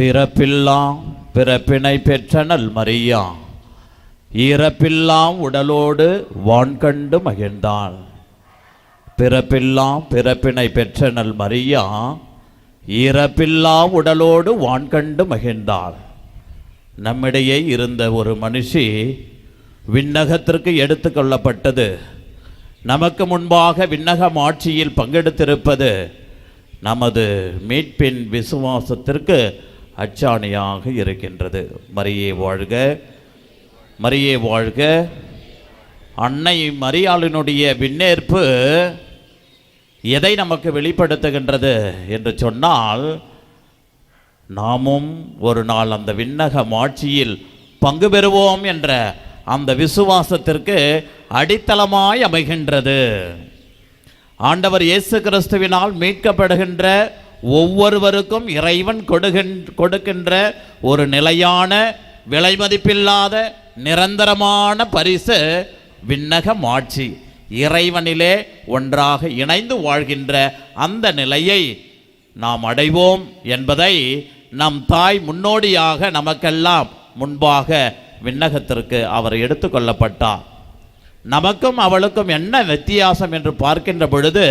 பிறப்பில்லாம் பிறப்பினை பெற்ற நல் மரியா இறப்பில்லாம் உடலோடு வான்கண்டு மகிழ்ந்தாள். பிறப்பில்லாம் பிறப்பினை பெற்ற நல் மரியா இறப்பில்லா உடலோடு வான்கண்டு மகிழ்ந்தாள். நம்மிடையே இருந்த ஒரு மனுஷி விண்ணகத்திற்கு எடுத்து கொள்ளப்பட்டது. நமக்கு முன்பாக விண்ணகம் ஆட்சியில் பங்கெடுத்திருப்பது நமது மீட்பின் விசுவாசத்திற்கு அச்சாணியாக இருக்கின்றது. மரியே வாழ்க, மரியே வாழ்க. அன்னை மரியாளினுடைய விண்ணேற்பு எதை நமக்கு வெளிப்படுத்துகின்றது என்று சொன்னால், நாமும் ஒரு நாள் அந்த விண்ணக ஆட்சியில் பங்கு பெறுவோம் என்ற அந்த விசுவாசத்திற்கு அடித்தளமாய் அமைகின்றது. ஆண்டவர் இயேசு கிறிஸ்துவினால் மீட்கப்படுகின்ற ஒவ்வொருவருக்கும் இறைவன் கொடுக்கின்ற ஒரு நிலையான விலைமதிப்பில்லாத நிரந்தரமான பரிசு விண்ணக ஆட்சி. இறைவனிலே ஒன்றாக இணைந்து வாழ்கின்ற அந்த நிலையை நாம் அடைவோம் என்பதை நம் தாய் முன்னோடியாக நமக்கெல்லாம் முன்பாக விண்ணகத்திற்கு அவர் எடுத்து கொள்ளப்பட்டார். நமக்கும் அவளுக்கும் என்ன வித்தியாசம் என்று பார்க்கின்ற பொழுது,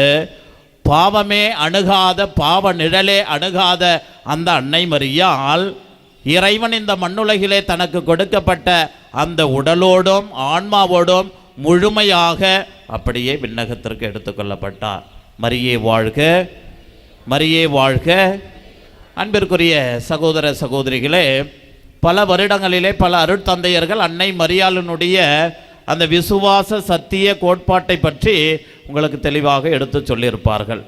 பாவமே அணுகாத, பாவ நிழலே அணுகாத அந்த அன்னை மரியாள் இறைவன் இந்த மண்ணுலகிலே தனக்கு கொடுக்கப்பட்ட அந்த உடலோடும் ஆன்மாவோடும் முழுமையாக அப்படியே விண்ணகத்திற்கு எடுத்துக்கொள்ளப்பட்டார். மரியே வாழ்க, மரியே வாழ்க. அன்பிற்குரிய சகோதர சகோதரிகளே, பல வருடங்களிலே பல அருட்தந்தையர்கள் அன்னை மரியாளினுடைய அந்த விசுவாச சத்திய கோட்பாட்டை பற்றி உங்களுக்கு தெளிவாக எடுத்து சொல்லியிருப்பார்கள்.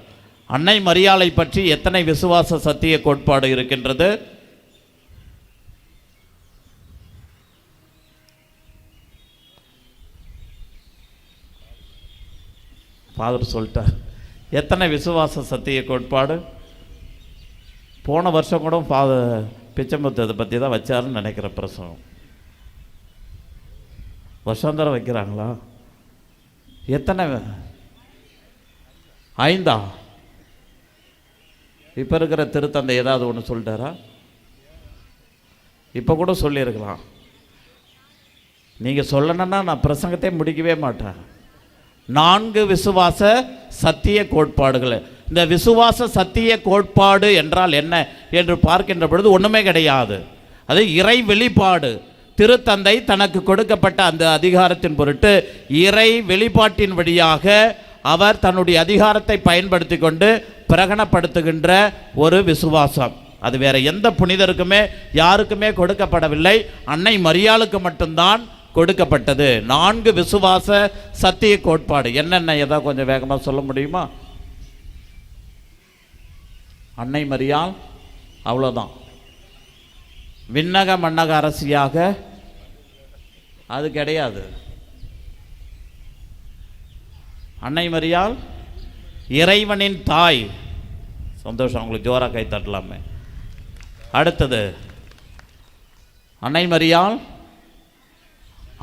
அன்னை மரியாளை பற்றி எத்தனை விசுவாச சத்திய கோட்பாடு இருக்கின்றது? ஃபாதர் சொல்லிட்டார். எத்தனை விசுவாச சத்திய கோட்பாடு? போன வருஷம் கூட ஃபாதர் பிச்சம்பத்து அதை பற்றி தான் வச்சாருன்னு நினைக்கிற பிரசவம். வருஷாந்தரம் வைக்கிறாங்களா? எத்தனை? 5 இப்போ இருக்கிற திருத்தந்தை ஏதாவது ஒன்று சொல்லிட்டாரா? இப்போ கூட சொல்லியிருக்கலாம். நீங்கள் சொல்லணுன்னா நான் பிரசங்கத்தை முடிக்கவே மாட்டேன். 4 விசுவாச சத்திய கோட்பாடுகள். இந்த விசுவாச சத்திய கோட்பாடு என்றால் என்ன என்று பார்க்கின்ற பொழுது ஒன்றுமே கிடையாது. அது இறை வெளிப்பாடு. திருத்தந்தை தனக்கு கொடுக்கப்பட்ட அந்த அதிகாரத்தின் பொருட்டு இறை வெளிப்பாட்டின் வழியாக அவர் தன்னுடைய அதிகாரத்தை பயன்படுத்தி கொண்டு பிரகடனப்படுத்துகின்ற ஒரு விசுவாசம். அது வேற எந்த புனிதருக்குமே யாருக்குமே கொடுக்கப்படவில்லை. அன்னை மரியாளுக்கு மட்டும்தான் கொடுக்கப்பட்டது. 4 விசுவாச சத்திய கோட்பாடு என்னென்ன? ஏதாவது கொஞ்சம் வேகமாக சொல்ல முடியுமா? அன்னை மரியாள் அவ்வளோதான். விண்ணக மன்னக அரசியாக அது கிடையாது. அன்னை மரியாள் இறைவனின் தாய். சந்தோஷம், அவங்களுக்கு ஜோரா கை தட்டலாமே. அடுத்தது அன்னை மரியாள்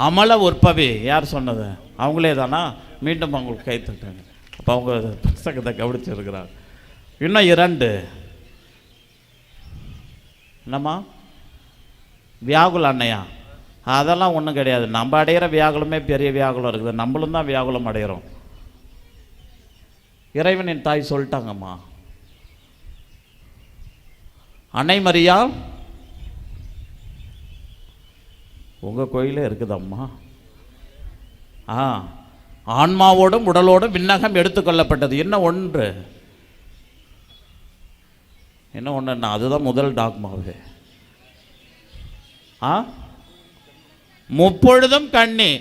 அமல உற்பவி. யார் சொன்னது? அவங்களே தானா? மீண்டும் அவங்களுக்கு கை தட்டாங்க. அப்போ அவங்க புத்தகத்தை கவனிச்சிருக்கிறாங்க. இன்னும் 2 என்னம்மா? வியாகுல அன்னையா? அதெல்லாம் ஒன்றும் கிடையாது. நம்ம அடையிற வியாகுலமே பெரிய வியாகுலம் இருக்குது. நம்மளும் தான் வியாகுலம் அடைகிறோம். இறைவனின் தாய் சொல்லிட்டாங்கம்மா. அன்னை மரியாள் உங்கள் கோயிலே இருக்குதம்மா. ஆன்மாவோடும் உடலோடும் விண்ணகம் எடுத்துக்கொள்ளப்பட்டது. என்ன ஒன்று? என்ன ஒன்றுன்னா அதுதான் முதல் டாக்மாவே. முப்பொழுதும் கண்ணி,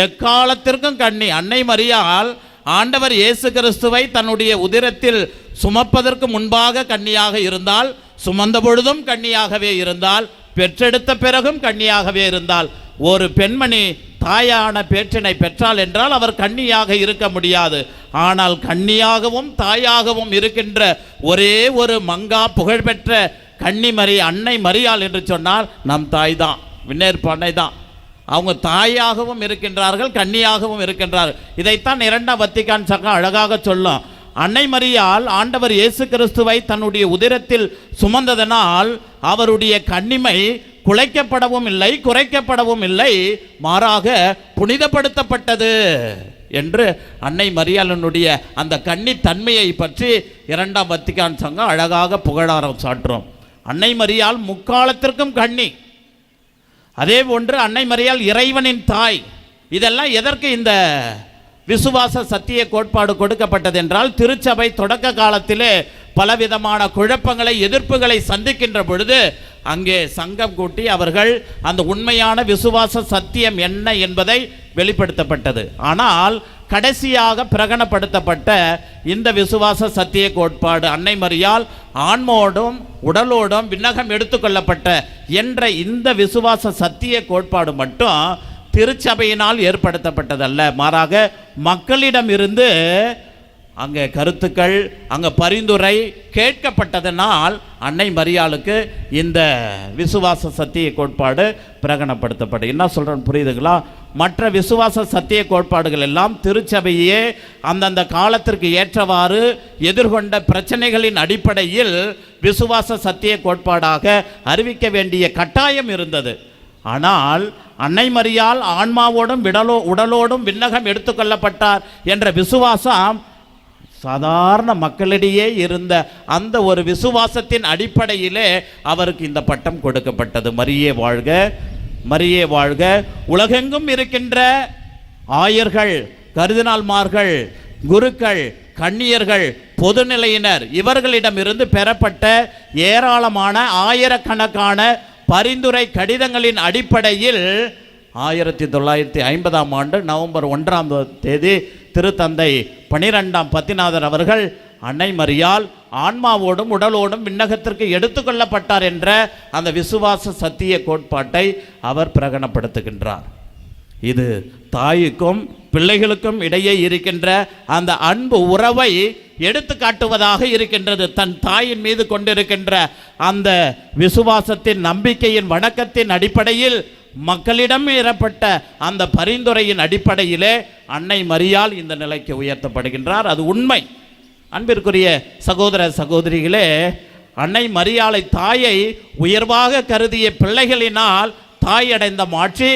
எக்காலத்திற்கும் கண்ணி. அன்னை மரியாள் ஆண்டவர் இயேசு கிறிஸ்துவை தன்னுடைய உதிரத்தில் சுமப்பதற்கு முன்பாக கன்னியாக இருந்தால், சுமந்த பொழுதும் கன்னியாகவே இருந்தால், பெற்றெடுத்த பிறகும் கன்னியாகவே இருந்தால். ஒரு பெண்மணி தாயான பேற்றினை பெற்றாள் என்றால் அவர் கன்னியாக இருக்க முடியாது. ஆனால் கன்னியாகவும் தாயாகவும் இருக்கின்ற ஒரே ஒரு மங்கா புகழ்பெற்ற கன்னிமரி அன்னை மரியாள் என்று சொன்னால் நம் தாய் தான், விண்ணேற்பு அன்னை தான். அவங்க தாயாகவும் இருக்கின்றார்கள், கன்னியாகவும் இருக்கின்றார்கள். இதைத்தான் 2ஆம் வத்திக்கான் சங்கம் அழகாக சொல்லும். அன்னை மரியாள் ஆண்டவர் இயேசு கிறிஸ்துவை தன்னுடைய உதிரத்தில் சுமந்ததனால் அவருடைய கன்னிமை குலைக்கப்படவும் இல்லை, குறைக்கப்படவும் இல்லை, மாறாக புனிதப்படுத்தப்பட்டது என்று அன்னை மரியாளினுடைய அந்த கன்னி தன்மையை பற்றி இரண்டாம் வத்திக்கான் சங்கம் அழகாக புகழாரம் சாட்டுறோம். அன்னை மரியாள் முக்காலத்திற்கும் கன்னி. அதே போன்று அன்னை மரியாள் இறைவனின் தாய். இதெல்லாம் எதற்கு இந்த விசுவாச சத்திய கோட்பாடு கொடுக்கப்பட்டது என்றால், திருச்சபை தொடக்க காலத்திலே பலவிதமான குழப்பங்களை, எதிர்ப்புகளை சந்திக்கின்ற பொழுது அங்கே சங்கம் கூட்டி அவர்கள் அந்த உண்மையான விசுவாச சத்தியம் என்ன என்பதை வெளிப்படுத்தப்பட்டது. ஆனால் கடைசியாக பிரகடனப்படுத்தப்பட்ட இந்த விசுவாச சத்திய கோட்பாடு அன்னை மரியாள் ஆன்மாவோடும் உடலோடும் விண்ணகம் எடுத்துக்கொள்ளப்பட்ட என்ற இந்த விசுவாச சத்திய கோட்பாடு மட்டும் திருச்சபையினால் ஏற்படுத்தப்பட்டதல்ல, மாறாக மக்களிடம் இருந்து அங்கே கருத்துக்கள், அங்கே பரிந்துரை கேட்கப்பட்டதனால் அன்னை மரியாளுக்கு இந்த விசுவாச சத்திய கோட்பாடு பிரகடனப்படுத்தப்பட்டது. என்ன சொல்கிறேன்னு புரியுதுங்களா? மற்ற விசுவாச சத்திய கோட்பாடுகள் எல்லாம் திருச்சபையே அந்தந்த காலத்திற்கு ஏற்றவாறு எதிர்கொண்ட பிரச்சனைகளின் அடிப்படையில் விசுவாச சத்திய கோட்பாடாக அறிவிக்க வேண்டிய கட்டாயம் இருந்தது. ஆனால் அன்னை மரியாள் ஆன்மாவோடும் உடலோடும் விண்ணகம் எடுத்துக்கொள்ளப்பட்டார் என்ற விசுவாசம் சாதாரண மக்களிடையே இருந்த அந்த ஒரு விசுவாசத்தின் அடிப்படையிலே அவருக்கு இந்த பட்டம் கொடுக்கப்பட்டது. மரியே வாழ்க, மரியே வாழ்க. உலகெங்கும் இருக்கின்ற ஆயர்கள், கர்தினால்மார்கள், குருக்கள், கன்னியர்கள், பொதுநிலையினர் இவர்களிடமிருந்து பெறப்பட்ட ஏராளமான ஆயிரக்கணக்கான பரிந்துரை கடிதங்களின் அடிப்படையில் 1950ஆம் ஆண்டு நவம்பர் 1ஆம் தேதி திருத்தந்தை 12ஆம் பத்திநாதர் அவர்கள் அன்னை மரியாள் ஆன்மாவோடும் உடலோடும் விண்ணகத்திற்கு எடுத்துக்கொள்ளப்பட்டார் என்ற அந்த விசுவாச சத்திய கோட்பாட்டை அவர் பிரகடனப்படுத்துகின்றார். இது தாய்க்கும் பிள்ளைகளுக்கும் இடையே இருக்கின்ற அந்த அன்பு உறவை எடுத்து காட்டுவதாக இருக்கின்றது. தன் தாயின் மீது கொண்டிருக்கின்ற அந்த விசுவாசத்தின், நம்பிக்கையின், வணக்கத்தின் அடிப்படையில் மக்களிடம் ஏறப்பட்ட அந்த பரிந்துரையின் அடிப்படையிலே அன்னை மரியாள் இந்த நிலைக்கு உயர்த்தப்படுகின்றார். அது உண்மை. அன்பிற்குரிய சகோதர சகோதரிகளே, அன்னை மரியாளை தாயை உயர்வாக கருதிய பிள்ளைகளினால் தாய் அடைந்த மாட்சி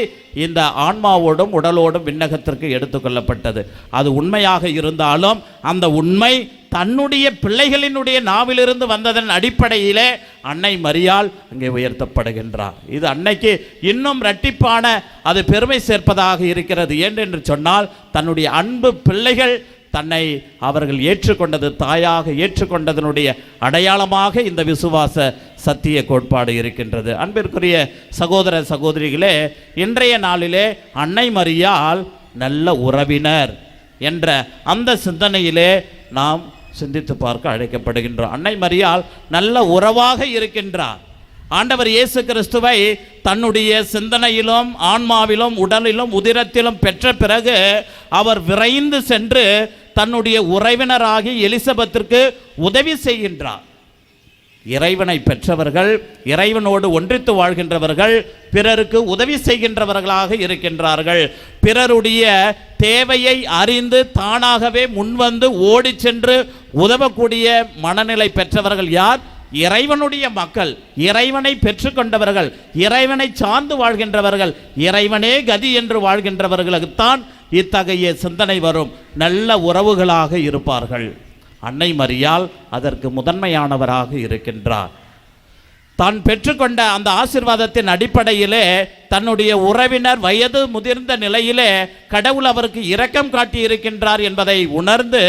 இந்த ஆன்மாவோடும் உடலோடும் விண்ணகத்திற்கு எடுத்துக்கொள்ளப்பட்டது. அது உண்மையாக இருந்தாலும் அந்த உண்மை தன்னுடைய பிள்ளைகளினுடைய நாவிலிருந்து வந்ததன் அடிப்படையிலே அன்னை மரியாள் அங்கே உயர்த்தப்படுகின்றார். இது அன்னைக்கு இன்னும் இரட்டிப்பான அது பெருமை சேர்ப்பதாக இருக்கிறது. ஏனென்று சொன்னால் தன்னுடைய அன்பு பிள்ளைகள் தன்னை அவர்கள் ஏற்றுக்கொண்டது, தாயாக ஏற்றுக்கொண்டதனுடைய அடையாளமாக இந்த விசுவாச சத்திய கோட்பாடு இருக்கின்றது. அன்பிற்குரிய சகோதர சகோதரிகளே, இன்றைய நாளிலே அன்னை மரியாள் நல்ல உறவினர் என்ற அந்த சிந்தனையிலே நாம் சிந்தித்து பார்க்க அழைக்கப்படுகின்றோம். அன்னை மரியாள் நல்ல உறவாக இருக்கின்றார். ஆண்டவர் இயேசு கிறிஸ்துவை தன்னுடைய சிந்தனையிலும் ஆன்மாவிலும் உடலிலும் உதிரத்திலும் பெற்ற பிறகு அவர் விரைந்து சென்று தன்னுடைய உறவினராகி எலிசபெத்திற்கு உதவி செய்கின்றார். இறைவனை பெற்றவர்கள், இறைவனோடு ஒன்றித்து வாழ்கின்றவர்கள், பிறருக்கு உதவி செய்கின்றவர்களாக இருக்கின்றார்கள். பிறருடைய தேவையை அறிந்து தானாகவே முன்வந்து ஓடி சென்று உதவக்கூடிய மனநிலை பெற்றவர்கள் யார்? இறைவனுடைய மக்கள், இறைவனை பெற்றுக்கொண்டவர்கள், இறைவனை சார்ந்து வாழ்கின்றவர்கள், இறைவனே கதி என்று வாழ்கின்றவர்களுக்குத்தான் இத்தகைய சிந்தனை வரும். நல்ல உறவுகளாக இருப்பார்கள். அன்னை மரியாள் அதற்கு முதன்மையானவராக இருக்கின்றார். தான் பெற்றுக்கொண்ட அந்த ஆசீர்வாதத்தின் அடிப்படையிலே தன்னுடைய உறவினர் வயது முதிர்ந்த நிலையிலே கடவுள் அவருக்கு இரக்கம் காட்டி இருக்கின்றார் என்பதை உணர்ந்து,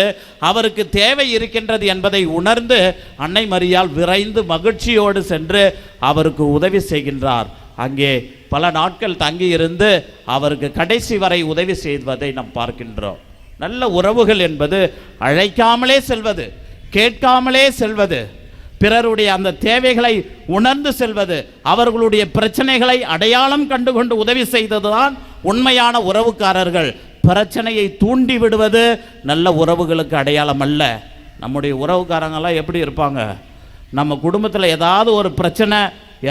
அவருக்கு தேவை இருக்கின்றது என்பதை உணர்ந்து அன்னை மரியாள் விரைந்து மகிழ்ச்சியோடு சென்று அவருக்கு உதவி செய்கின்றார். அங்கே பல நாட்கள் தங்கியிருந்து அவருக்கு கடைசி வரை உதவி செய்வதை நாம் பார்க்கின்றோம். நல்ல உறவுகள் என்பது அழைக்காமலே செல்வது, கேட்காமலே செல்வது, பிறருடைய அந்த தேவைகளை உணர்ந்து செல்வது, அவர்களுடைய பிரச்சனைகளை அடையாளம் கண்டுகொண்டு உதவி செய்ததுதான் உண்மையான உறவுக்காரர்கள். பிரச்சனையை தூண்டி விடுவது நல்ல உறவுகளுக்கு அடையாளம் அல்ல. நம்முடைய உறவுக்காரங்கெல்லாம் எப்படி இருப்பாங்க? நம்ம குடும்பத்தில் ஏதாவது ஒரு பிரச்சனை,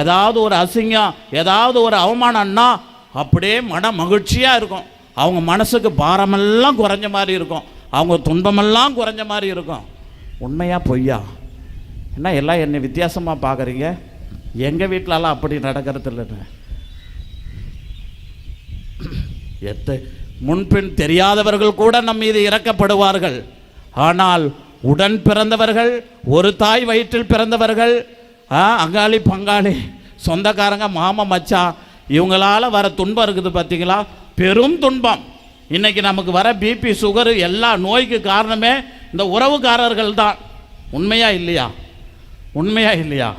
ஏதாவது ஒரு அசிங்கம், ஏதாவது ஒரு அவமானம்னா அப்படியே மன மகிழ்ச்சியாக இருக்கும். அவங்க மனசுக்கு பாரமெல்லாம் குறைஞ்ச மாதிரி இருக்கும், அவங்க துன்பமெல்லாம் குறைஞ்ச மாதிரி இருக்கும். உண்மையா பொய்யா? என்ன எல்லாம் என்னை வித்தியாசமாக பார்க்குறீங்க? எங்கள் வீட்டிலலாம் அப்படி நடக்கிறது இல்லைன்னு. முன்பின் தெரியாதவர்கள் கூட நம் மீது இறக்கப்படுவார்கள். ஆனால் உடன் பிறந்தவர்கள், ஒரு தாய் வயிற்றில் பிறந்தவர்கள், அங்காளி பங்காளி சொந்தக்காரங்க மாமா மச்சான், இவங்களால் வர துன்பம் இருக்குது பார்த்தீங்களா? பெரும் துன்பம். இன்றைக்கி நமக்கு வர பிபி சுகரு எல்லா நோய்க்கு காரணமே இந்த உறவுக்காரர்கள் தான். உண்மையா இல்லையா? உண்மையா இல்லையா?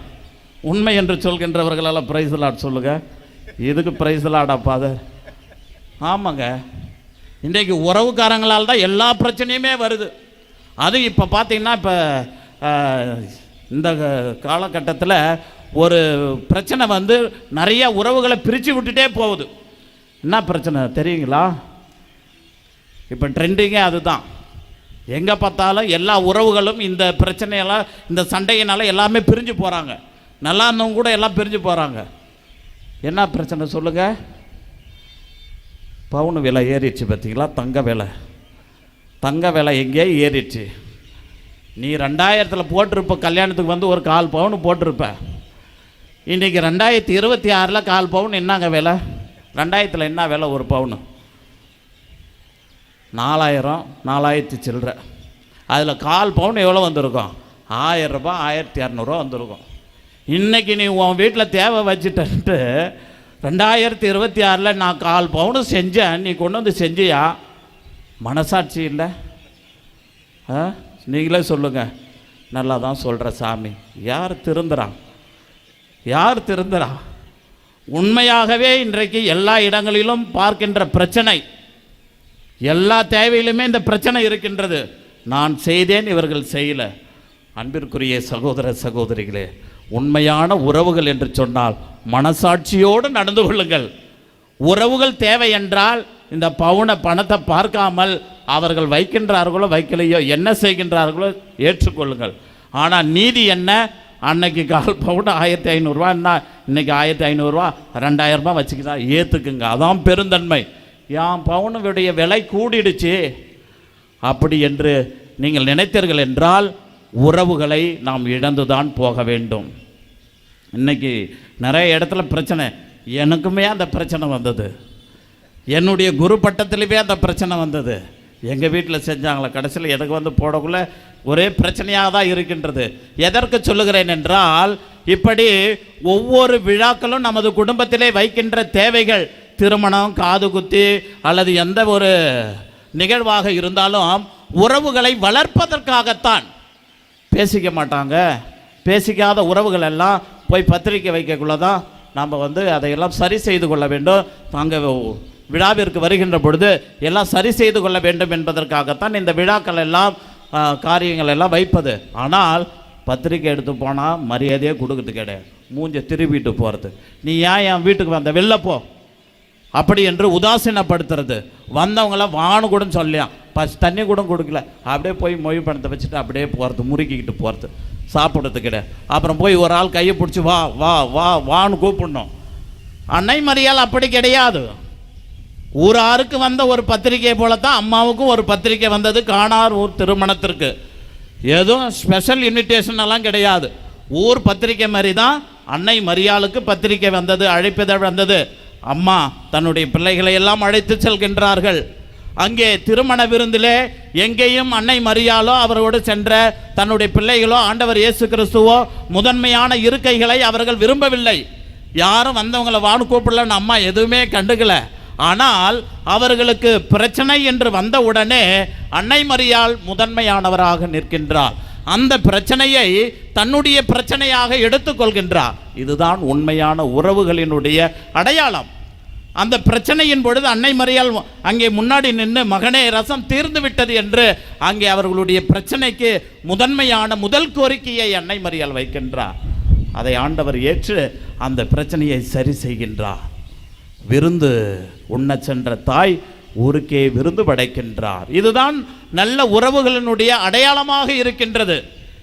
உண்மை என்று சொல்கின்றவர்களெல்லாம் பிரைஸ் லார்ட் சொல்லுங்க. இதுக்கு பிரைஸ் லார்டா ஃபாதர்? ஆமாங்க, இன்றைக்கு உறவுக்காரங்களால் தான் எல்லா பிரச்சனையுமே வருது. அது இப்போ பார்த்தீங்கன்னா, இப்போ இந்த காலகட்டத்தில் ஒரு பிரச்சனை வந்து நிறைய உறவுகளை பிரித்து விட்டுட்டே போகுது. என்ன பிரச்சனை தெரியுங்களா? இப்போ ட்ரெண்டிங்கே அதுதான். எங்கே பார்த்தாலும் எல்லா உறவுகளும் இந்த பிரச்சனையெல்லாம், இந்த சண்டையினால் எல்லாமே பிரிஞ்சு போகிறாங்க. நல்லா இருந்தவங்க கூட எல்லாம் பிரிஞ்சு போகிறாங்க. என்ன பிரச்சனை சொல்லுங்கள்? பவுன் விலை ஏறிடுச்சு பார்த்தீங்களா? தங்க விலை எங்கேயே ஏறிடுச்சு. நீ 2000 போட்டிருப்ப, கல்யாணத்துக்கு வந்து ஒரு 1/4 பவுன் போட்டிருப்ப. இன்றைக்கி 2026 1/4 பவுன் என்னங்க விலை? 2000 என்ன விலை ஒரு பவுன்? 4000 சில்லற. அதில் 1/4 பவுன் எவ்வளோ வந்திருக்கும்? 1000 ரூபாய், 1200 வந்திருக்கும். இன்றைக்கி நீ உன் வீட்டில் தேவை வச்சுட்டு 2026 நான் 1/4 பவுன் செஞ்சேன், நீ கொண்டு வந்து செஞ்சியா? மனசாட்சி இல்லை? நீங்களே சொல்லுங்கள். நல்லா தான் சொல்கிற சாமி. யார் திருந்துறா? உண்மையாகவே இன்றைக்கு எல்லா இடங்களிலும் பார்க்கின்ற பிரச்சனை, எல்லா தேவையிலுமே இந்த பிரச்சனை இருக்கின்றது. நான் செய்தேன், இவர்கள் செய்யலை. அன்பிற்குரிய சகோதர சகோதரிகளே, உண்மையான உறவுகள் என்று சொன்னால் மனசாட்சியோடு நடந்து கொள்ளுங்கள். உறவுகள் தேவை என்றால் இந்த பணத்தை பார்க்காமல் அவர்கள் வைக்கின்றார்களோ வைக்கலையோ, என்ன செய்கின்றார்களோ ஏற்றுக்கொள்ளுங்கள். ஆனால் நீதி என்ன? அன்னைக்கு 1/4 பவுன் 1500 ரூபா, என்ன இன்னைக்கு 1500 ரூபா, 2000 ரூபாய் வச்சுக்கிட்டா ஏற்றுக்குங்க. அதான் பெருந்தன்மை. என் பவுனுடைய விலை கூடிடுச்சு அப்படி என்று நீங்கள் நினைத்தீர்கள் என்றால் உறவுகளை நாம் இழந்துதான் போக வேண்டும். இன்னைக்கு நிறைய இடத்துல பிரச்சனை. எனக்குமே அந்த பிரச்சனை வந்தது. என்னுடைய குரு பட்டத்திலுமே அந்த பிரச்சனை வந்தது. எங்கள் வீட்டில் செஞ்சாங்களே, கடைசியில் எனக்கு வந்து போடக்குள்ள ஒரே பிரச்சனையாக தான் இருக்கின்றது. எதற்கு சொல்லுகிறேன் என்றால், இப்படி ஒவ்வொரு விழாக்களும் நமது குடும்பத்திலே வைக்கின்ற தேவைகள், திருமணம், காது குத்தி அல்லது எந்த ஒரு நிகழ்வாக இருந்தாலும் உறவுகளை வளர்ப்பதற்காகத்தான். பேசிக்க மாட்டாங்க. பேசிக்காத உறவுகள் எல்லாம் போய் பத்திரிக்கை வைக்கக்குள்ள தான் நாம் வந்து அதையெல்லாம் சரி செய்து கொள்ள வேண்டும். அங்கே விழாவிற்கு வருகின்ற பொழுது எல்லாம் சரி செய்து கொள்ள வேண்டும் என்பதற்காகத்தான் இந்த விழாக்கள் எல்லாம் காரியங்கள் எல்லாம் வைப்பது. ஆனால் பத்திரிக்கை எடுத்து போனால் மரியாதையே கொடுக்கறது கிடையாது. மூஞ்ச திருப்பிட்டு போகிறது. நீ ஏன் என் வீட்டுக்கு வந்த, வெளில போ அப்படி என்று உதாசீனப்படுத்துறது. வந்தவங்கள வானு கூட சொல்லியான், தண்ணி கூட கொடுக்கல, அப்படியே போய் மொழி பணத்தை வச்சுட்டு அப்படியே போகிறது, முறுக்கிக்கிட்டு போகிறது, சாப்பிட்றது கிடையாது. அப்புறம் போய் ஒரு ஆள் கையை பிடிச்சி வா வா வா வான்னு கூப்பிடணும். அன்னை மரியாள் அப்படி கிடையாது. ஊராருக்கு வந்த ஒரு பத்திரிகை போல தான் அம்மாவுக்கும் ஒரு பத்திரிக்கை வந்தது காணார் ஊர் திருமணத்திற்கு. எதுவும் ஸ்பெஷல் இன்விடேஷன் எல்லாம் கிடையாது. ஊர் பத்திரிக்கை மாதிரி தான் அன்னை மரியாளுக்கு பத்திரிக்கை வந்தது, அழைப்பிதழ் வந்தது. அம்மா தன்னுடைய பிள்ளைகளை எல்லாம் அழைத்து செல்கின்றார்கள். அங்கே திருமண விருந்திலே எங்கேயும் அன்னை மரியாளோ அவரோடு சென்ற தன்னுடைய பிள்ளைகளோ ஆண்டவர் இயேசு கிறிஸ்துவோ முதன்மையான இருக்கைகளை அவர்கள் விரும்பவில்லை. யாரும் வந்தவங்களை வானு கூப்பிடலன்னு அம்மா எதுவுமே கண்டுக்கல. ஆனால் அவர்களுக்கு பிரச்சனை என்று வந்தவுடனே அன்னை மரியாள் முதன்மையானவராக நிற்கின்றார். அந்த பிரச்சனையை தன்னுடைய பிரச்சனையாக எடுத்துக்கொள்கின்றார். இதுதான் உண்மையான உறவுகளினுடைய அடையாளம். அந்த பிரச்சனையின் பொழுது அன்னை மரியாள் அங்கே முன்னாடி நின்று, மகனே ரசம் தீர்ந்து விட்டது என்று அங்கே அவர்களுடைய பிரச்சனைக்கு முதன்மையான முதல் கோரிக்கையை அன்னை மரியாள் வைக்கின்றார். அதை ஆண்டவர் ஏற்று அந்த பிரச்சனையை சரி செய்கின்றார். விருந்து உண்ண சென்ற தாய் ஊருக்கே விருந்து படைக்கின்றார். இதுதான் நல்ல உறவுகளினுடைய அடையாளமாக இருக்கின்றது.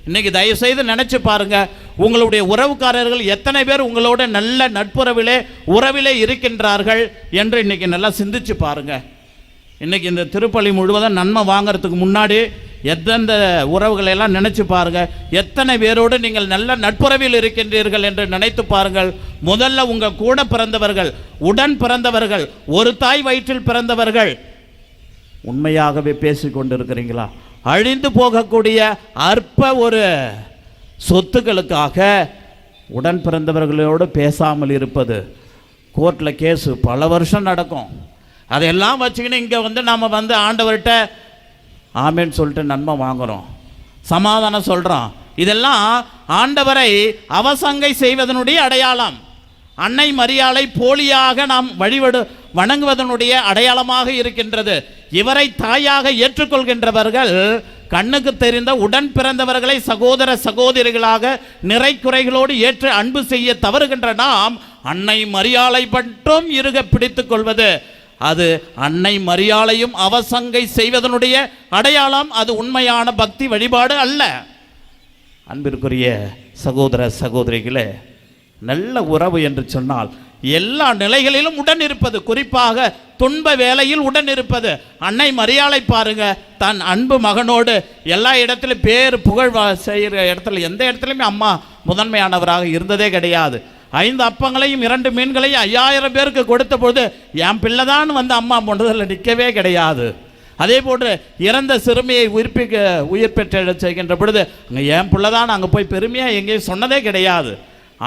இன்னைக்கு தயவு செய்து நினைச்சு பாருங்க, உங்களுடைய உறவுக்காரர்கள் எத்தனை பேர் உங்களோட நல்ல நட்புறவிலே உறவிலே இருக்கின்றார்கள் என்று இன்னைக்கு நல்லா சிந்திச்சு பாருங்க. இன்றைக்கி இந்த திருப்பலி முழுவதும் நன்மை வாங்கிறதுக்கு முன்னாடி எந்தெந்த உறவுகளை எல்லாம் நினைச்சு பாருங்க. எத்தனை பேரோடு நீங்கள் நல்ல நட்புறவில் இருக்கின்றீர்கள் என்று நினைத்து பாருங்கள். முதல்ல உங்கள் கூட பிறந்தவர்கள், உடன் பிறந்தவர்கள், ஒரு தாய் வயிற்றில் பிறந்தவர்கள் உண்மையாகவே பேசிக்கொண்டிருக்கிறீங்களா? அழிந்து போகக்கூடிய அற்ப ஒரு சொத்துக்களுக்காக உடன் பிறந்தவர்களோடு பேசாமல் இருப்பது. கோர்ட்டில் கேஸு பல வருஷம் நடக்கும். அதையெல்லாம் வச்சுக்கின்னு இங்கே நாம் ஆண்டவர்கிட்ட ஆமேன்னு சொல்லிட்டு நன்மை வாங்குகிறோம், சமாதானம் சொல்கிறோம். இதெல்லாம் ஆண்டவரை அவசங்கை செய்வதனுடைய அடையாளம். அன்னை மரியாளை போலியாக நாம் வணங்குவதனுடைய அடையாளமாக இருக்கின்றது. இவரை தாயாக ஏற்றுக்கொள்கின்றவர்கள் கண்ணுக்கு தெரிந்த உடன் பிறந்தவர்களை சகோதர சகோதரிகளாக நிறை குறைகளோடு ஏற்று அன்பு செய்ய தவறுகின்ற நாம் அன்னை மரியாளை மட்டும் இறுக பிடித்துக் கொள்வது, அது அன்னை மரியாளையும் அவசங்கை செய்வதனுடைய அடையாளம். அது உண்மையான பக்தி வழிபாடு அல்ல. அன்பிற்குரிய சகோதர சகோதரிகளே, நல்ல உறவு என்று சொன்னால் எல்லா நிலைகளிலும் உடன் இருப்பது, குறிப்பாக துன்ப வேளையில் உடன் இருப்பது. அன்னை மரியாளை பாருங்க, தன் அன்பு மகனோடு எல்லா இடத்திலும் பேர் புகழ் செய்கிற இடத்துல எந்த இடத்துலையுமே அம்மா முதன்மையானவராக இருந்ததே கிடையாது. 5 அப்பங்களையும் 2 மீன்களையும் 5000 பேருக்கு கொடுத்த பொழுது என் பிள்ளை தான் அம்மா போன்றதில் நிற்கவே கிடையாது. அதே போன்று இறந்த சிறுமியை உயிர் பெற்ற செய்கின்ற பொழுது அங்கே என் பிள்ளை தான் அங்கே போய் பெருமையாக எங்கேயும் சொன்னதே கிடையாது.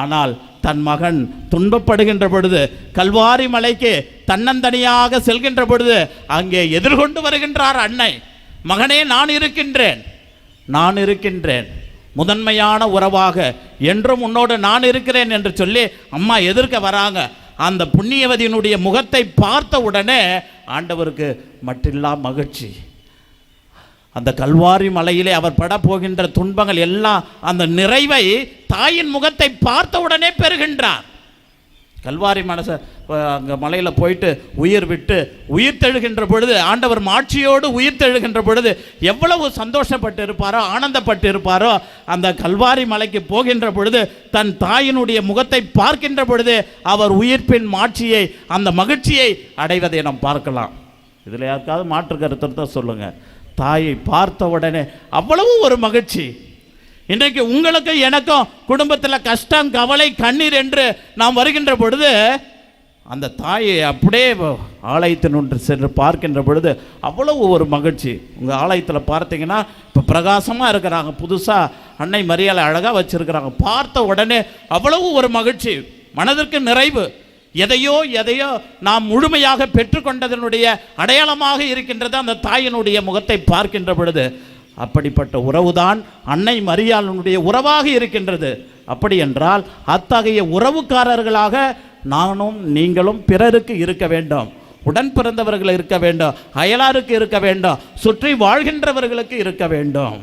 ஆனால் தன் மகன் துன்பப்படுகின்ற பொழுது கல்வாரி மலைக்கு தன்னந்தனியாக செல்கின்ற பொழுது அங்கே எதிர்கொண்டு வருகின்றார் அன்னை. மகனே, நான் இருக்கின்றேன், முதன்மையான உறவாக என்றும் உன்னோடு நான் இருக்கிறேன் என்று சொல்லி அம்மா எதிர்க்க வராங்க. அந்த புண்ணியவதியினுடைய முகத்தை பார்த்த உடனே ஆண்டவருக்கு மட்டில்லா மகிழ்ச்சி. அந்த கல்வாரி மலையிலே அவர் பட போகின்ற துன்பங்கள் எல்லாம் அந்த நிறைவை தாயின் முகத்தை பார்த்த உடனே பெறுகின்றார். கல்வாரி அங்கே மலையில் போயிட்டு உயிர் தெழுகின்ற பொழுது, ஆண்டவர் மாட்சியோடு உயிர் தெழுகின்ற பொழுது எவ்வளவு சந்தோஷப்பட்டு இருப்பாரோ, ஆனந்தப்பட்டு இருப்பாரோ, அந்த கல்வாரி மலைக்கு போகின்ற பொழுது தன் தாயினுடைய முகத்தை பார்க்கின்ற பொழுது அவர் உயிர்ப்பின் மாட்சியை, அந்த மகிழ்ச்சியை அடைவதை நாம் பார்க்கலாம். இதில் யாருக்காவது மாற்று கருத்து தான் சொல்லுங்கள். தாயை பார்த்த உடனே அவ்வளவு ஒரு மகிழ்ச்சி. இன்றைக்கு உங்களுக்கு எனக்கும் குடும்பத்தில் கஷ்டம், கவலை, கண்ணீர் என்று நாம் வருகின்ற பொழுது அந்த தாயை அப்படியே ஆலயத்தினொன்று சென்று பார்க்கின்ற பொழுது அவ்வளவு ஒரு மகிழ்ச்சி. உங்கள் ஆலயத்தில் பார்த்தீங்கன்னா இப்போ பிரகாசமாக இருக்கிறாங்க, புதுசாக அன்னை மரியாதை அழகாக வச்சுருக்கிறாங்க. பார்த்த உடனே அவ்வளவு ஒரு மகிழ்ச்சி, மனதிற்கு நிறைவு. எதையோ நாம் முழுமையாக பெற்றுக்கொண்டதனுடைய அடையாளமாக இருக்கின்றது அந்த தாயினுடைய முகத்தை பார்க்கின்ற பொழுது. அப்படிப்பட்ட உறவுதான் அன்னை மரியாளுடைய உறவாக இருக்கின்றது. அப்படி என்றால் அத்தகைய உறவுக்காரர்களாக நானும் நீங்களும் பிறருக்கு இருக்க வேண்டும். உடன் பிறந்தவர்கள் இருக்க வேண்டும், அயலாருக்கு இருக்க வேண்டும், சுற்றி வாழ்கின்றவர்களுக்கு இருக்க வேண்டும்.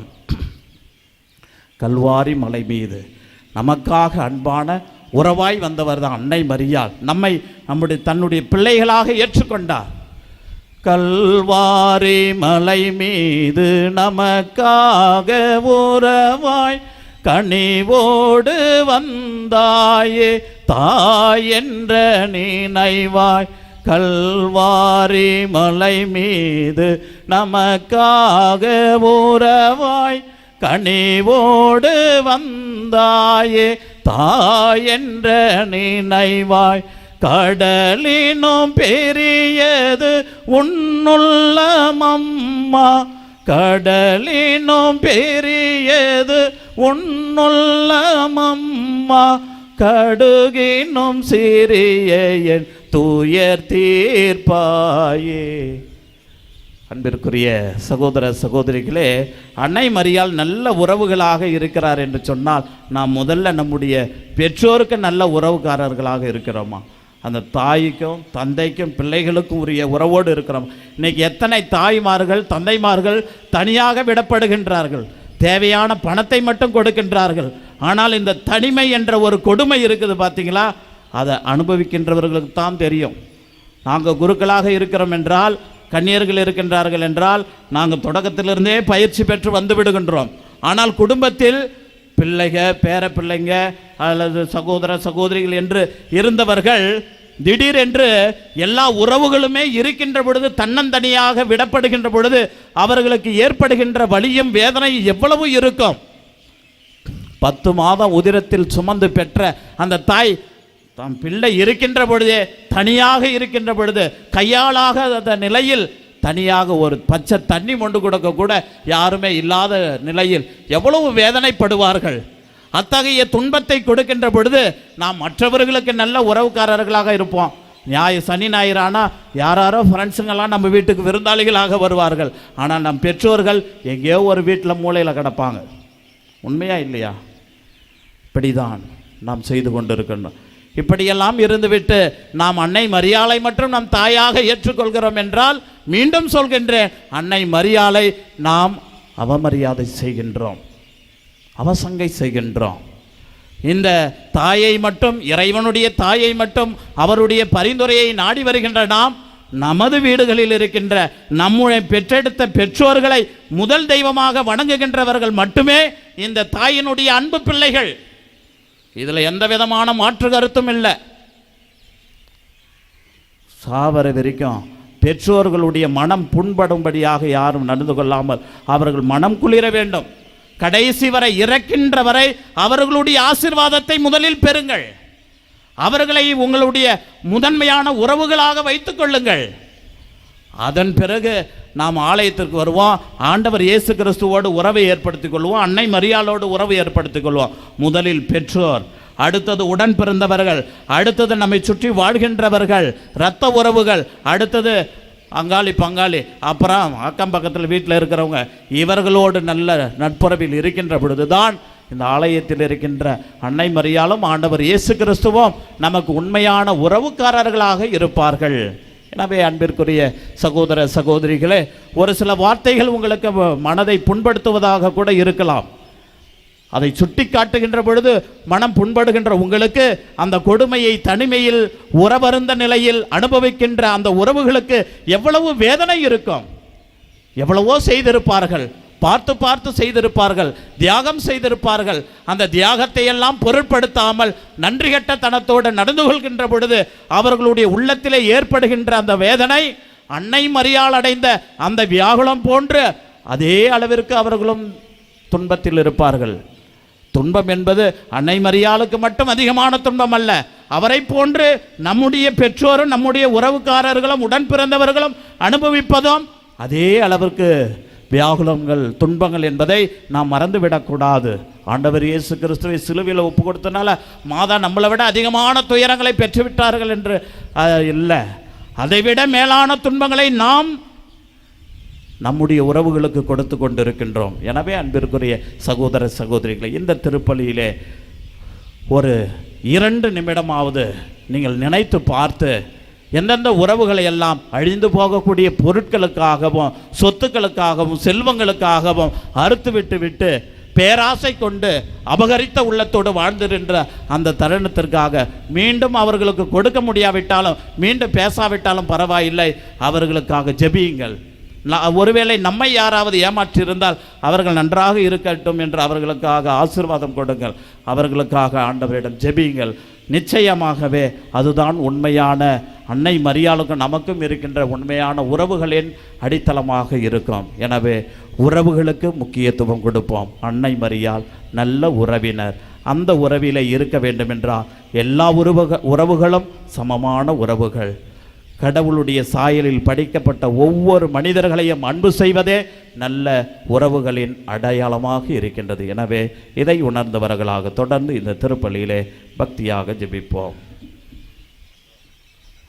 கல்வாரி மலை மீது நமக்காக அன்பான உறவாய் வந்தவர் தான் அன்னை மரியாள். தன்னுடைய பிள்ளைகளாக ஏற்றுக்கொண்டார். கல்வாரி மலை மீது நமக்காக உறவாய் கனிவோடு வந்தாயே தாய் என்ற நினைவாய். கல்வாரி மலை மீது நமக்காக உறவாய் கனிவோடு வந்தாயே தாய் என்ற நினைவாய். கடலினும் பெரியது உன்னுள்ளமம்மா, கடலினும் பெரியது உன்னுள்ளமம்மா, கடுகினும் சிறிய என் துயர் தீர்ப்பாயே. அன்பிற்குரிய சகோதர சகோதரிகளே, அன்னை மரியாள் நல்ல உறவுகளாக இருக்கிறார் என்று சொன்னால் நாம் முதல்ல நம்முடைய பெற்றோருக்கு நல்ல உறவுக்காரர்களாக இருக்கிறோமா? அந்த தாய்க்கும் தந்தைக்கும் பிள்ளைகளுக்கும் உரிய உறவோடு இருக்கிறோம். இன்றைக்கி எத்தனை தாய்மார்கள் தந்தைமார்கள் தனியாக விடப்படுகின்றார்கள், தேவையான பணத்தை மட்டும் கொடுக்கின்றார்கள். ஆனால் இந்த தனிமை என்ற ஒரு கொடுமை இருக்குது பார்த்தீங்களா, அதை அனுபவிக்கின்றவர்களுக்கு தான் தெரியும். நாங்கள் குருக்களாக இருக்கிறோம் என்றால், கன்னியர்கள் இருக்கின்றார்கள் என்றால் நாங்கள் தொடக்கத்திலிருந்தே பயிற்சி பெற்று வந்து விடுகின்றோம். ஆனால் குடும்பத்தில் பிள்ளைங்க, பேர பிள்ளைங்க அல்லது சகோதர சகோதரிகள் என்று இருந்தவர்கள் திடீரென்று எல்லா உறவுகளுமே இருக்கின்ற பொழுது, தன்னந்தனியாக விடப்படுகின்ற பொழுது அவர்களுக்கு ஏற்படுகின்ற வலியும் வேதனையும் எவ்வளவு இருக்கும். 10 மாதம் உதிரத்தில் சுமந்து பெற்ற அந்த தாய் தம் பிள்ளை இருக்கின்ற பொழுதே, தனியாக இருக்கின்ற பொழுது, கையாளாக அந்த நிலையில் தனியாக ஒரு பச்சை தண்ணி கொண்டு கொடுக்க கூட யாருமே இல்லாத நிலையில் எவ்வளவு வேதனைப்படுவார்கள். அத்தகைய துன்பத்தை கொடுக்கின்ற பொழுது நாம் மற்றவர்களுக்கு நல்ல உறவுக்காரர்களாக இருப்போம். சனி ஞாயிறானா யாரோ ஃப்ரெண்ட்ஸுங்கெல்லாம் நம்ம வீட்டுக்கு விருந்தாளிகளாக வருவார்கள். ஆனால் நம் பெற்றோர்கள் எங்கேயோ ஒரு வீட்டில் மூலையில் கிடப்பாங்க. உண்மையா இல்லையா? இப்படிதான் நாம் செய்து கொண்டிருக்கணும். இப்படியெல்லாம் இருந்துவிட்டு நாம் அன்னை மரியாளை மற்றும் நம் தாயாக ஏற்றுக்கொள்கிறோம் என்றால், மீண்டும் சொல்கின்றேன், அன்னை மரியாளை நாம் அவமரியாதை செய்கின்றோம், அவசங்கை செய்கின்றோம். இந்த தாயை மட்டும், இறைவனுடைய தாயை மட்டும், அவருடைய பரிந்துரையை நாடி வருகின்ற நாம், நமது வீடுகளில் இருக்கின்ற நம்முடைய பெற்றெடுத்த பெற்றோர்களை முதல் தெய்வமாக வணங்குகின்றவர்கள் மட்டுமே இந்த தாயினுடைய அன்பு பிள்ளைகள். இதில் எந்த விதமான மாற்று கருத்தும் இல்லை. சாவர வரைக்கும் பெற்றோர்களுடைய மனம் புண்படும்படியாக யாரும் நடந்து கொள்ளாமல் அவர்கள் மனம் குளிர வேண்டும். கடைசி வரை, இறக்கின்ற வரை அவர்களுடைய ஆசீர்வாதத்தை முதலில் பெறுங்கள். அவர்களை உங்களுடைய முதன்மையான உறவுகளாக வைத்துக் கொள்ளுங்கள். அதன் பிறகு நாம் ஆலயத்திற்கு வருவோம், ஆண்டவர் இயேசு கிறிஸ்துவோடு உறவை ஏற்படுத்திக் கொள்வோம், அன்னை மரியாளோடு உறவை ஏற்படுத்திக் கொள்வோம். முதலில் பெற்றோர், அடுத்தது உடன் பிறந்தவர்கள், அடுத்தது நம்மை சுற்றி வாழ்கின்றவர்கள், இரத்த உறவுகள், அடுத்தது அங்காளி பங்காளி, அப்புறம் அக்கம் பக்கத்தில் வீட்டில் இருக்கிறவங்க. இவர்களோடு நல்ல நட்புறவில் இருக்கின்ற பொழுதுதான் இந்த ஆலயத்தில் இருக்கின்ற அன்னை மரியாளும் ஆண்டவர் இயேசு கிறிஸ்துவும் நமக்கு உண்மையான உறவுக்காரர்களாக இருப்பார்கள். எனவே அன்பிற்குரிய சகோதர சகோதரிகளே, ஒரு சில வார்த்தைகள் உங்களுக்கு மனதை புண்படுத்துவதாக கூட இருக்கலாம். அதை சுட்டி காட்டுகின்ற பொழுது மனம் புண்படுகின்ற உங்களுக்கு அந்த கொடுமையை தனிமையில் உறவருந்த நிலையில் அனுபவிக்கின்ற அந்த உறவுகளுக்கு எவ்வளவு வேதனை இருக்கும். எவ்வளவோ செய்திருப்பார்கள், பார்த்து பார்த்து செய்திருப்பார்கள், தியாகம் செய்திருப்பார்கள். அந்த தியாகத்தை எல்லாம் பொருட்படுத்தாமல் நன்றி கெட்ட தனத்தோடு நடந்து கொள்கின்ற பொழுது அவர்களுடைய உள்ளத்திலே ஏற்படுகின்ற அந்த வேதனை அன்னை மரியாள் அடைந்த அந்த வியாகுலம் போன்று அதே அளவிற்கு அவர்களும் துன்பத்தில் இருப்பார்கள். துன்பம் என்பது அன்னை மரியாளுக்கு மட்டும் அதிகமான துன்பம் அல்ல. அவரை போன்று நம்முடைய பெற்றோரும் நம்முடைய உறவுக்காரர்களும் உடன் பிறந்தவர்களும் அனுபவிப்பதும் அதே அளவிற்கு வியாகுலங்கள், துன்பங்கள் என்பதை நாம் மறந்துவிடக்கூடாது. ஆண்டவர் இயேசு கிறிஸ்துவை சிலுவையில் ஒப்பு கொடுத்தனால மாதா நம்மளை விட அதிகமான துயரங்களை பெற்றுவிட்டார்கள் என்று இல்லை. அதைவிட மேலான துன்பங்களை நாம் நம்முடைய உறவுகளுக்கு கொடுத்து கொண்டிருக்கின்றோம். எனவே அன்பிற்குரிய சகோதர சகோதரிகளை, இந்த திருப்பலியிலே ஒரு 2 நிமிடமாவது நீங்கள் நினைத்து பார்த்து எந்தெந்த உறவுகளை எல்லாம் அழிந்து போகக்கூடிய பொருட்களுக்காகவும் சொத்துக்களுக்காகவும் செல்வங்களுக்காகவும் அறுத்து விட்டு பேராசை கொண்டு அபகரித்த உள்ளத்தோடு வாழ்ந்திருக்கின்ற அந்த தருணத்திற்காக மீண்டும் அவர்களுக்கு கொடுக்க முடியாவிட்டாலும், மீண்டும் பேசாவிட்டாலும் பரவாயில்லை, அவர்களுக்காக ஜெபியுங்கள். ஒருவேளை நம்மை யாராவது ஏமாற்றியிருந்தால் அவர்கள் நன்றாக இருக்கட்டும் என்று அவர்களுக்காக ஆசீர்வாதம் கொடுங்கள். அவர்களுக்காக ஆண்டவரிடம் ஜெபியுங்கள். நிச்சயமாகவே அதுதான் உண்மையான அன்னை மரியாளுக்கும் நமக்கும் இருக்கின்ற உண்மையான உறவுகளின் அடித்தளமாக இருக்கும். எனவே உறவுகளுக்கு முக்கியத்துவம் கொடுப்போம். அன்னை மரியாள் நல்ல உறவினர். அந்த உறவிலே இருக்க வேண்டுமென்றால் எல்லா உறவுகளும் சமமான உறவுகள். கடவுளுடைய சாயலில் படைக்கப்பட்ட ஒவ்வொரு மனிதர்களையும் அன்பு செய்வதே நல்ல உறவுகளின் அடையாளமாக இருக்கின்றது. எனவே இதை உணர்ந்தவர்களாக தொடர்ந்து இந்த திருப்பலியிலே பக்தியாக ஜெபிப்போம்.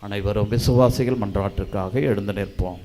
அனைவரும் விசுவாசிகள் மன்றாட்டிற்காக எழுந்து நிற்போம்.